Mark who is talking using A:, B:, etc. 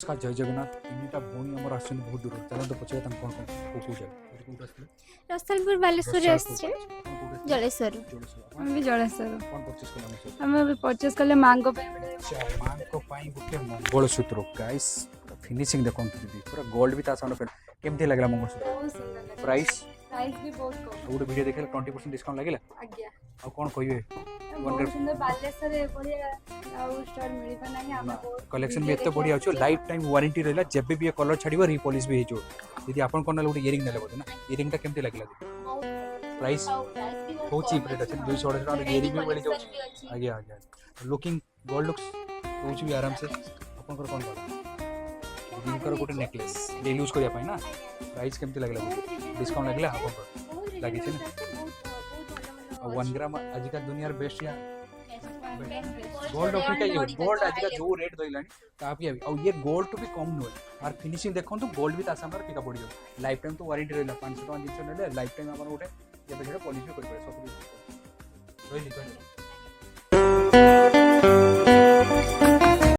A: नमस्कार जय जगन्नाथ तीनटा भौणी आमर आसुन बहुत दूर चलते पचारे कौन कौन कौ जाए
B: रसलपुर बालेश्वर जलेश्वर आम भी जलेश्वर
A: कौन परचेस कले
B: आम भी परचेस कले माँ को
A: माँ गोटे मंगलसूत्र गाइस फिनिशिंग देखो दीदी पूरा गोल्ड भी साउंड केमती लगला मंगलसूत्र प्राइस
B: प्राइस भी बहुत कम
A: गोटे वीडियो देखे 20% डिस्काउंट लगे
B: आज्ञा
A: आ कौन कहे
B: बहुत सुंदर बालेश्वर बढ़िया आउ स्टोर मिलबा नाही हम
A: कलेक्शन भी एत बढ़िया अच्छे लाइफ टाइम वारंटी रहा जब भी ये कलर छाड़ रिपॉलिश भी हो दीदी आप कौन गोटे इयरिंग ना बोलते ना इयरिंग केमती लगे प्राइस बहुत चीप रेट अच्छे 200 इयरिंग भी मिल जाए आज्ञा आज्ञा लुकिंग गोल्ड लुक्स रोच भी आराम से आप कौन दीदी गोटे नेकलेस डेली यूज करने ना प्राइस केमती लगे डिस्काउंट लगे आप लगे 1 ग्राम आजिका दुनिया बेस्ट या गोल्ड गोल्ड आजिका जो रेट दइलानी काफी अभी और ये गोल्ड तो भी कम नुहे और फिनिशिंग देखो तो गोल्ड भी तासामर फिका पड़ जाए लाइफ टाइम तो वारंटी रहा 500 टका जिन लाइफ टाइम आप गोटे पॉलिश भी कर सब रही